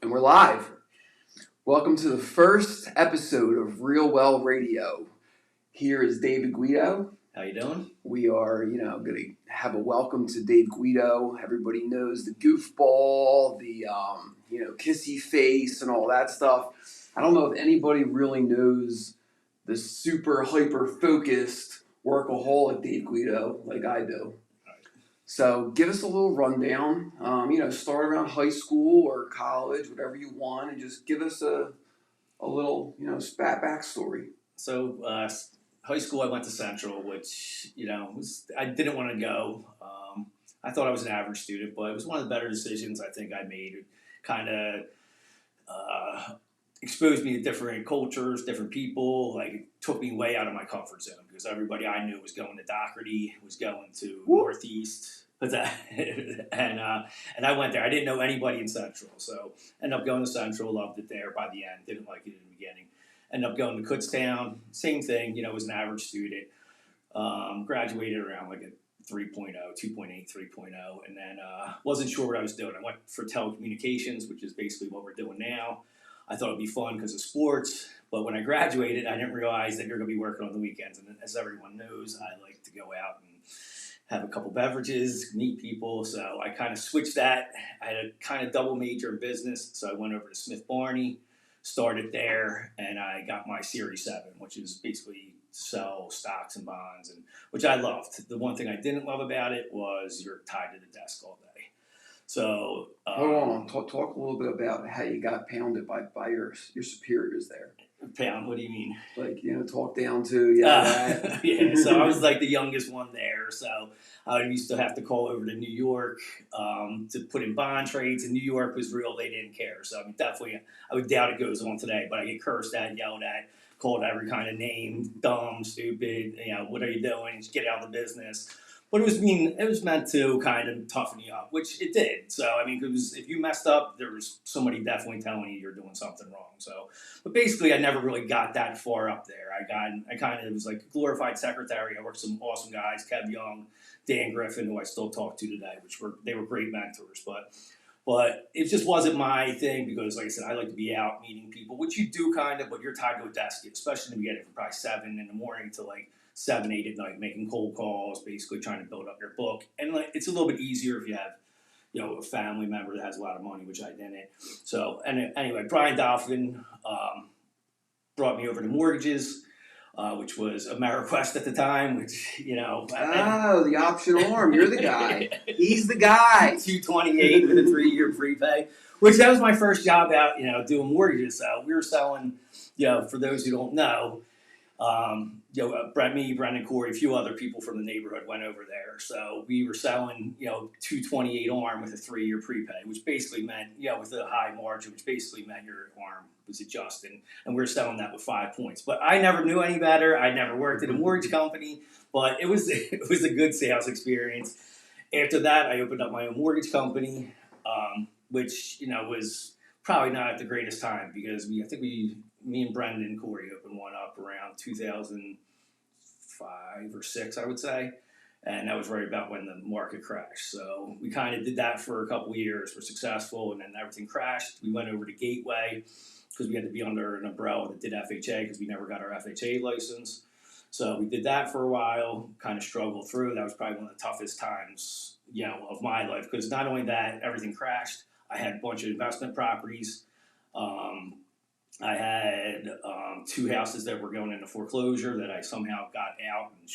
And we're live. Welcome to the first episode of Real Well Radio. Here is David Guido. How you doing? We are, going to have a welcome to Dave Guido. Everybody knows the goofball, the, kissy face and all that stuff. I don't know if anybody really knows the super hyper-focused workaholic Dave Guido like I do. So give us a little rundown, start around high school or college, whatever you want, and just give us a little, spat backstory. So high school, I went to Central, which, I didn't want to go. I thought I was an average student, but it was one of the better decisions I think I made. It kind of exposed me to different cultures, different people. Like, it took me way out of my comfort zone because everybody I knew was going to Doherty, was going to Northeast. And I went there. I didn't know anybody in Central, so ended up going to Central. Loved it there by the end. Didn't like it in the beginning. Ended up going to Kutztown. Same thing. Was an average student. Graduated around like a 3.0, 2.8, 3.0, and then wasn't sure what I was doing. I went for telecommunications, which is basically what we're doing now. I thought it'd be fun because of sports, but when I graduated, I didn't realize that you're going to be working on the weekends. And as everyone knows, I like to go out and have a couple beverages, meet people. So I kind of switched that. I had a kind of double major in business. So I went over to Smith Barney, started there, and I got my Series 7, which is basically sell stocks and bonds, and which I loved. The one thing I didn't love about it was you're tied to the desk all day. So hold on, talk a little bit about how you got pounded by your superiors there. Pound? What do you mean? Like, talk down to that. Yeah. So I was like the youngest one there. So I used to have to call over to New York to put in bond trades. And New York was real; they didn't care. So I mean, definitely, I would doubt it goes on today. But I get cursed at, yelled at, called every kind of name, dumb, stupid. What are you doing? Just get out of the business. But it was meant to kind of toughen you up, which it did. So, I mean, because if you messed up, there was somebody definitely telling you you're doing something wrong. So, but basically, I never really got that far up there. I kind of was like a glorified secretary. I worked with some awesome guys, Kev Young, Dan Griffin, who I still talk to today, they were great mentors. But it just wasn't my thing because, like I said, I like to be out meeting people, which you do kind of, but you're tied to a desk, especially in the beginning from probably 7 in the morning to like 7, 8 at night, making cold calls, basically trying to build up your book. And like, it's a little bit easier if you have, a family member that has a lot of money, which I didn't. So, and anyway, Brian Dolphin brought me over to mortgages, which was AmeriQuest at the time, which, the option arm. You're the guy. He's the guy. 228 with a 3-year prepay, which that was my first job out, doing mortgages. So we were selling, for those who don't know, Brendan Corey, a few other people from the neighborhood went over there. So we were selling, 228 arm with a 3-year prepay, which basically meant, with a high margin, which basically meant your arm was adjusting. And we were selling that with 5 points. But I never knew any better. I never worked at a mortgage company, but it was a good sales experience. After that, I opened up my own mortgage company, which, was probably not at the greatest time because me and Brendan Corey opened one up around 2005 or 6, I would say. And that was right about when the market crashed. So we kind of did that for a couple of years. We're successful, and then everything crashed. We went over to Gateway because we had to be under an umbrella that did FHA because we never got our FHA license. So we did that for a while, kind of struggled through. That was probably one of the toughest times, of my life because not only that, everything crashed. I had a bunch of investment properties. I had 2 houses that were going into foreclosure that I somehow got out and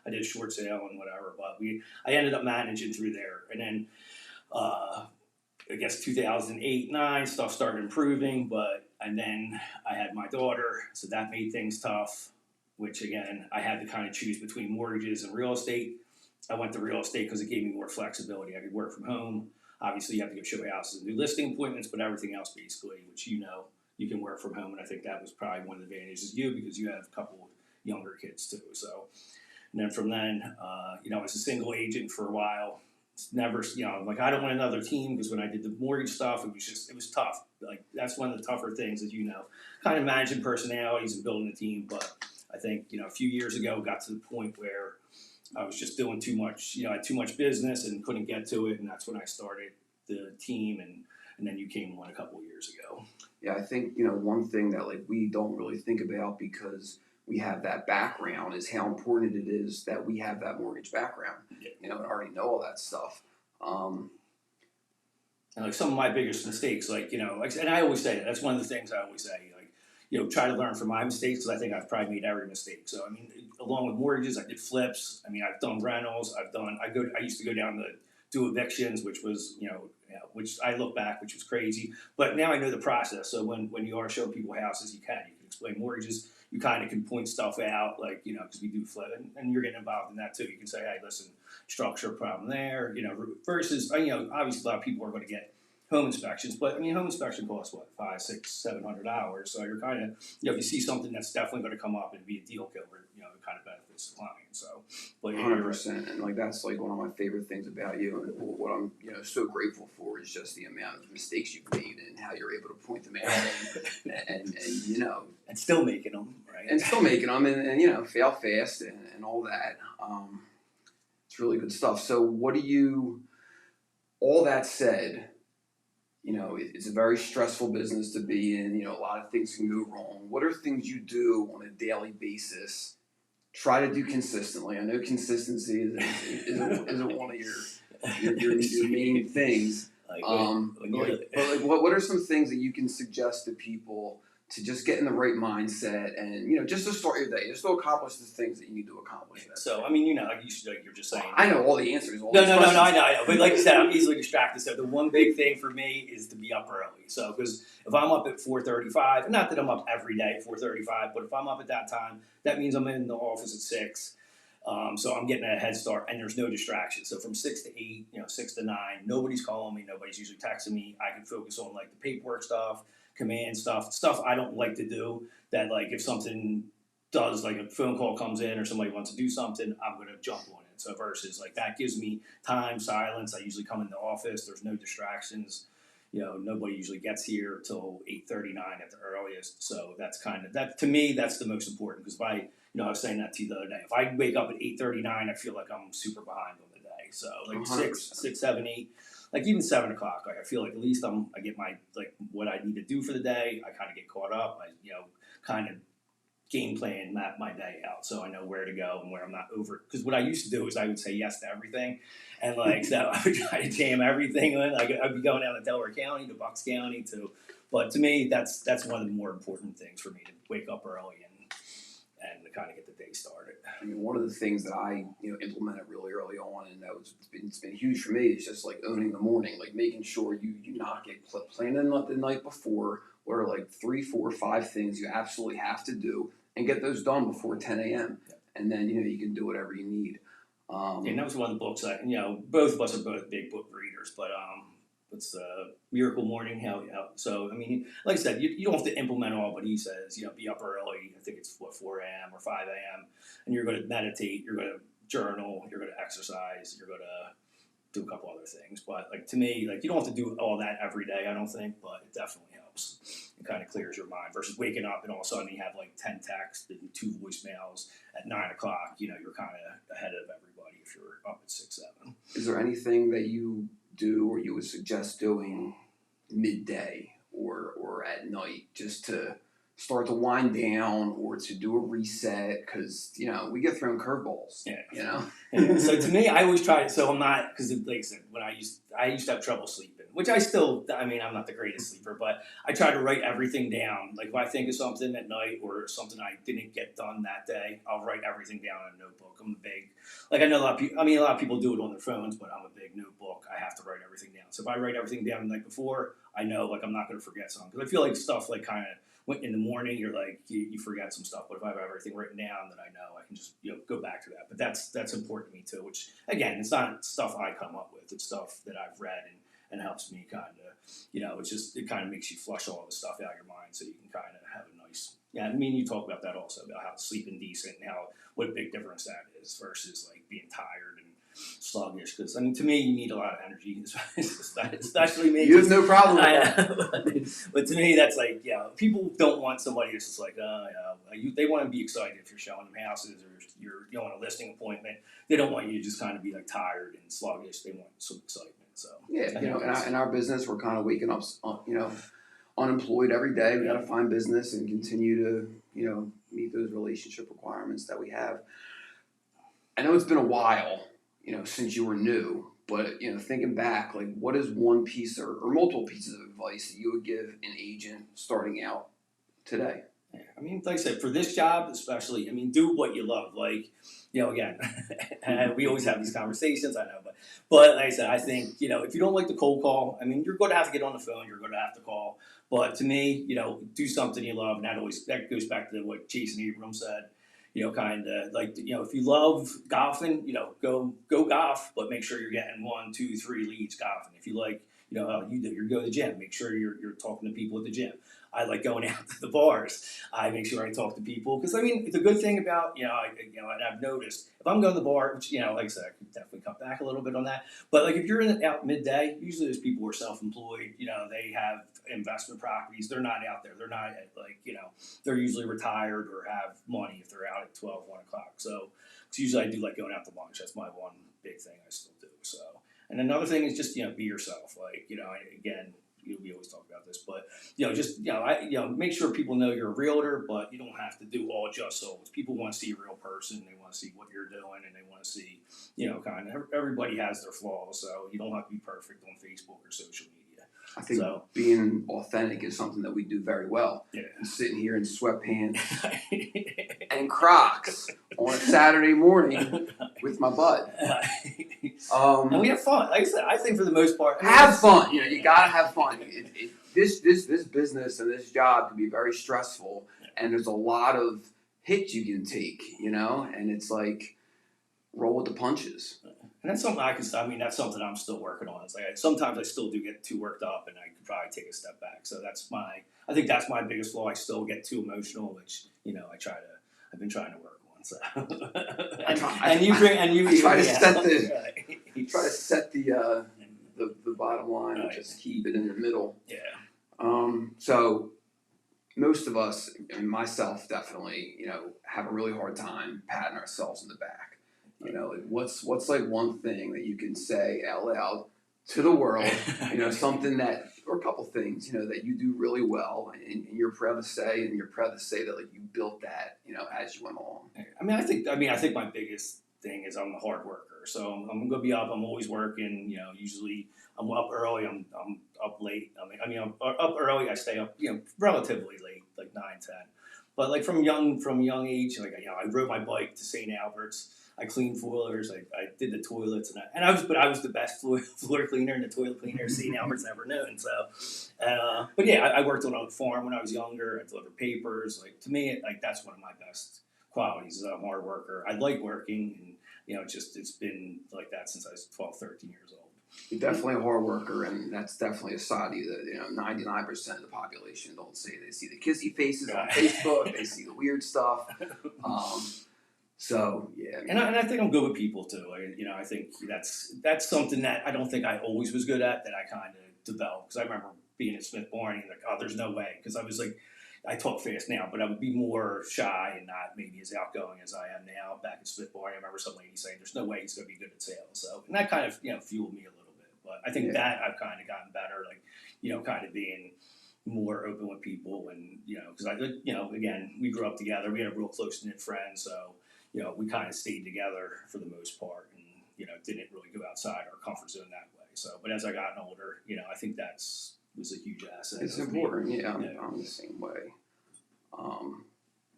I did a short sale and whatever, but I ended up managing through there. And then I guess 2008, 9, stuff started improving, and then I had my daughter, so that made things tough, which again, I had to kind of choose between mortgages and real estate. I went to real estate because it gave me more flexibility. I could work from home. Obviously, you have to go show houses and do listing appointments, but everything else basically, which you can work from home, and I think that was probably one of the advantages of you because you have a couple of younger kids too. So, and then from then, I was a single agent for a while. It's never, like I don't want another team because when I did the mortgage stuff, it was tough. Like that's one of the tougher things, as kind of managing personalities and building a team. But I think a few years ago, got to the point where I was just doing too much. I had too much business and couldn't get to it, and that's when I started the team and and then you came on a couple of years ago. Yeah, I think, one thing that like we don't really think about because we have that background is how important it is that we have that mortgage background, Yeah. and already know all that stuff. And like some of my biggest mistakes, and I always say that's one of the things I always say, try to learn from my mistakes because I think I've probably made every mistake. So I mean, along with mortgages, I did flips. I mean, I've done rentals. I used to go down to do evictions, which was which I look back, which was crazy. But now I know the process. So when you are showing people houses, you can explain mortgages. You kind of can point stuff out, because we do flip, and you're getting involved in that too. You can say, hey, listen, structure problem there, versus, obviously a lot of people are going to get home inspections, but I mean, home inspection costs what, $500, $600, $700. So you're kind of, if you see something that's definitely going to come up and be a deal killer, it kind of benefits the client. So, but 100%, and like that's like one of my favorite things about you, and what I'm so grateful for is just the amount of mistakes you've made and how you're able to point them out, and and still making them, right? And still making them, and fail fast and all that. It's really good stuff. So, what do you? All that said, it's a very stressful business to be in. A lot of things can go wrong. What are things you do on a daily basis? Try to do consistently. I know consistency isn't one of your main things. What are some things that you can suggest to people to just get in the right mindset and just to start your day, just to accomplish the things that you need to accomplish? So I mean, like you're just saying. I know all the answers. No, I know. But like you said, I'm easily distracted. So the one big thing for me is to be up early. So because if I'm up at 4:35, not that I'm up every day at 4:35, but if I'm up at that time, that means I'm in the office at 6. So I'm getting a head start, and there's no distractions. So from 6 to 8, 6 to 9, nobody's calling me, nobody's usually texting me. I can focus on like the paperwork stuff, command stuff I don't like to do. That like if something does, like a phone call comes in or somebody wants to do something, I'm going to jump on it. So versus like that gives me time, silence. I usually come in the office. There's no distractions. Nobody usually gets here till 8:39 at the earliest. So that's kind of that to me. That's the most important because if I was saying that to you the other day. If I wake up at 8:39, I feel like I'm super behind on the day. So like 6, 7, 8, like even 7 o'clock. Like I feel like at least I get my like what I need to do for the day. I kind of get caught up. I kind of game plan map my day out so I know where to go and where I'm not over. Because what I used to do is I would say yes to everything, and like so I would try to jam everything in. Like I'd be going down to Delaware County, to Bucks County, but to me that's one of the more important things for me to wake up early and to kind of get the day started. I mean, one of the things that I implemented really early on, and it's been huge for me, is just like owning the morning, like making sure you not get planning the night before. What are like 3, 4, 5 things you absolutely have to do, and get those done before 10 a.m. Yeah. And then you can do whatever you need. And that was one of the books that both of us are both big book readers, but it's Miracle Morning. So I mean, like I said, you don't have to implement all, but he says be up early. I think it's 4 a.m. or 5 a.m. and you're going to meditate, you're going to journal, you're going to exercise, you're going to do a couple other things. But like to me, like you don't have to do all that every day. I don't think, but it definitely helps. It kind of clears your mind versus waking up and all of a sudden you have like 10 texts and 2 voicemails at 9 o'clock. You're kind of ahead of everybody if you're up at 6, 7. Is there anything that you do or you would suggest doing midday or at night just to start to wind down or to do a reset? Because we get thrown curveballs. Yeah. So to me, I always try. So I'm not, because like I said, when I used to have trouble sleeping, which I'm not the greatest sleeper, but I try to write everything down. Like if I think of something at night or something I didn't get done that day, I'll write everything down in a notebook. I'm a big, like I know a lot of people do it on their phones, but I'm a big notebook. I have to write everything down. So if I write everything down the night before, I know like I'm not going to forget something. Because I feel like stuff like kind of in the morning, you're like you forget some stuff. But if I have everything written down, then I know I can just go back to that. But that's important to me too. Which again, it's not stuff I come up with. It's stuff that I've read and helps me kind of it's just it kind of makes you flush all the stuff out of your mind so you can kind of have a nice. Yeah, I mean you talk about that also about how sleeping decent and what a big difference that is versus like being tired and sluggish. Because I mean, to me, you need a lot of energy, especially me. You have no problem with that. But to me, that's like people don't want somebody that's just like they want to be excited if you're showing them houses or you're on a listing appointment. They don't want you to just kind of be like tired and sluggish. They want some excitement. So Yeah, in our business, we're kind of waking up, unemployed every day. We got to find business and continue to, meet those relationship requirements that we have. I know it's been a while, since you were new, but thinking back, like what is one piece or multiple pieces of advice that you would give an agent starting out today? Yeah, I mean, like I said, for this job especially, I mean, do what you love. Like, again, and we always have these conversations. I know, but like I said, I think if you don't like the cold call, I mean, you're going to have to get on the phone. You're going to have to call. But to me, do something you love, and that goes back to what Jason Abrams said. Kind of like if you love golfing, go golf, but make sure you're getting 1, 2, 3 leads golfing. If you like, how you do, you go to the gym. Make sure you're talking to people at the gym. I like going out to the bars. I make sure I talk to people because I mean the good thing about and I've noticed if I'm going to the bar, which like I said, I could definitely cut back a little bit on that. But like if you're out midday, usually those people are self-employed. They have investment properties. They're not out there. They're not they're usually retired or have money if they're out at 12, 1 o'clock. So usually I do like going out to lunch. That's my one big thing I still do. So and another thing is just be yourself. Like again. We always talk about this, but just make sure people know you're a realtor, but you don't have to do all just sold. People want to see a real person, they want to see what you're doing, and they want to see kind of everybody has their flaws, so you don't have to be perfect on Facebook or social media. I think being authentic is something that we do very well. Yeah, I'm sitting here in sweatpants and Crocs on a Saturday morning with my bud. And we have fun. Like I said, I think for the most part, have fun. You gotta have fun. This business and this job can be very stressful, and there's a lot of hits you can take. And it's like roll with the punches. And that's something that's something I'm still working on. It's like sometimes I still do get too worked up, and I could probably take a step back. So I think that's my biggest flaw. I still get too emotional, which I've been trying to work on. So I try to set the bottom line and just keep it in the middle. Yeah. So most of us, and myself definitely, have a really hard time patting ourselves in the back. What's like one thing that you can say out loud to the world, something that, or a couple things, that you do really well and you're proud to say, that like you built that, as you went along. I think my biggest thing is I'm a hard worker. So I'm going to be up. I'm always working, usually I'm up early. I'm up late. I'm up early. I stay up, relatively late, like 9, 10. But like from young age, like, I rode my bike to St. Albert's. I cleaned foilers. I did the toilets, I was the best floor cleaner and the toilet cleaner St. Albert's ever known. So, but yeah, I worked on a farm when I was younger. I delivered papers. Like to me, like that's one of my best qualities. Is I'm a hard worker. I like working, and it's been like that since I was 12, 13 years old. You're definitely a hard worker, and that's definitely a side of you that 99% of the population don't see. They see the kissy faces on Facebook. They see the weird stuff. So yeah, and I think I'm good with people too. I think that's something that I don't think I always was good at. That I kind of developed because I remember being at Smith Barney and like, oh, there's no way because I was like, I talk fast now, but I would be more shy and not maybe as outgoing as I am now. Back at Smith Barney, I remember some lady saying, "There's no way he's going to be good at sales." So and that kind of fueled me a little bit. But I think that I've kind of gotten better, like kind of being more open with people and because again we grew up together. We had a real close knit friend, so. We kind of stayed together for the most part and, didn't really go outside our comfort zone that way. So, but as I gotten older, I think was a huge asset. It's important. I'm the same way.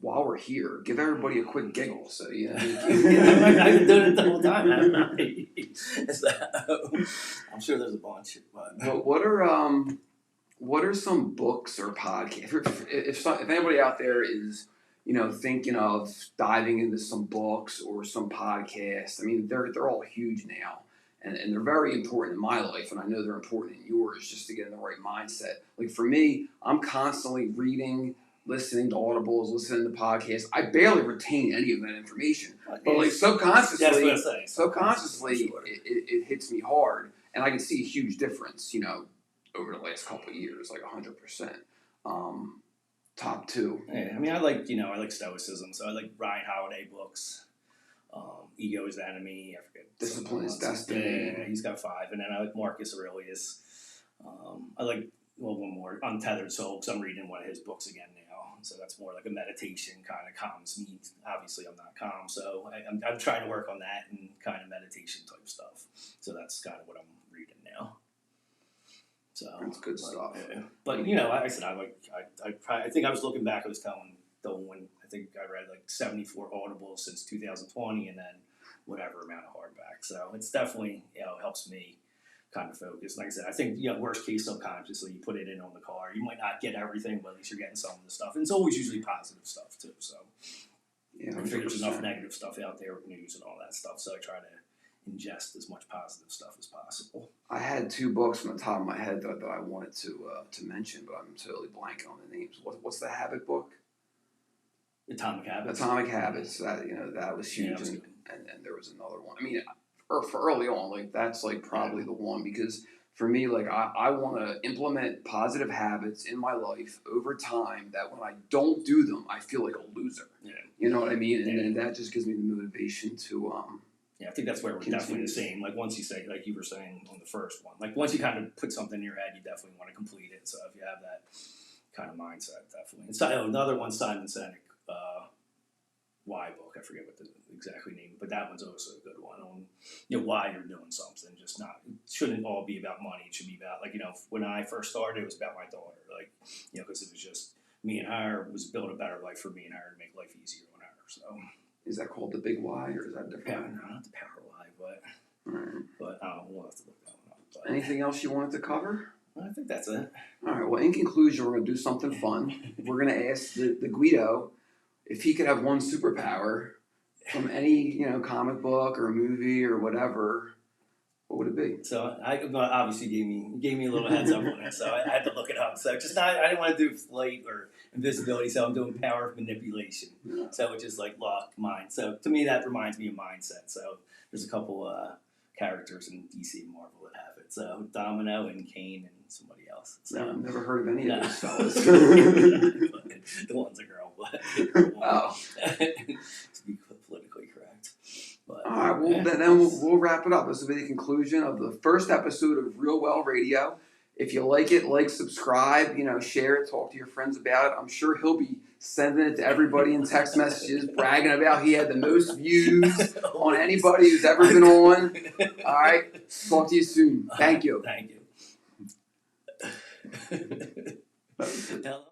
While we're here, give everybody a quick giggle. So, I've been doing it the whole time, haven't I? I'm sure there's a bunch. But what are some books or podcasts? If anybody out there is thinking of diving into some books or some podcasts. I mean, they're all huge now, and they're very important in my life, and I know they're important in yours just to get in the right mindset. Like for me, I'm constantly reading, listening to audibles, listening to podcasts. I barely retain any of that information, but like subconsciously, it hits me hard, and I can see a huge difference, over the last couple of years, like 100%. Top 2. Yeah, I mean, I like stoicism, so I like Ryan Holiday books. Ego is the Enemy. I forget. Discipline is Destiny. Yeah, he's got 5, and then I like Marcus Aurelius. I like one more, Untethered Soul, because I'm reading one of his books again now. So that's more like a meditation, kind of calms me. Obviously, I'm not calm, so I'm trying to work on that and kind of meditation type stuff. So that's kind of what I'm reading now. So that's good stuff. But like I said, I think I was looking back. I was telling when I think I read like 74 audibles since 2020, and then whatever amount of hardback. So it's definitely helps me kind of focus. Like I said, I think worst case subconsciously you put it in on the car. You might not get everything, but at least you're getting some of the stuff. And it's always usually positive stuff too. So yeah, I figure there's enough negative stuff out there with news and all that stuff. So I try to ingest as much positive stuff as possible. I had 2 books from the top of my head that I wanted to mention, but I'm totally blanking on the names. What's the Habit book? Atomic Habits. Atomic Habits. That was huge, and there was another one. I mean, for early on, like that's like probably the one, because for me, like I want to implement positive habits in my life over time. That when I don't do them, I feel like a loser. Yeah. You know what I mean? And then that just gives me the motivation to. Yeah, I think that's where we're definitely the same. Like once you say, like you were saying on the first one, like once you kind of put something in your head, you definitely want to complete it. So if you have that kind of mindset, definitely. And so another one, Simon Sinek, Why book. I forget what the exactly name, but that one's also a good one on why you're doing something. Just not, it shouldn't all be about money. It should be about when I first started, it was about my daughter. Like because it was just me and her, was build a better life for me and her to make life easier on her. So. Is that called the Big Why, or is that different? No, not the Power Why, but right. But we'll have to look that one up. But anything else you wanted to cover? I think that's it. All right. Well, in conclusion, we're going to do something fun. We're going to ask the Guido if he could have one superpower from any comic book or movie or whatever. What would it be? So I obviously gave me a little heads up on that, so I had to look it up. So I didn't want to do flight or invisibility, so I'm doing power of manipulation. Yeah. So which is like luck, mind. So to me that reminds me of mindset. So there's a couple characters in DC and Marvel that have it. So Domino and Kane and somebody else. So I've never heard of any of those fellas. The one's a girl, but oh. To be politically correct. But, all right, well, then we'll wrap it up. This will be the conclusion of the first episode of Real Well Radio. If you like it, subscribe, share it, talk to your friends about it. I'm sure he'll be sending it to everybody in text messages, bragging about he had the most views on anybody who's ever been on. All right, talk to you soon. Thank you. Thank you.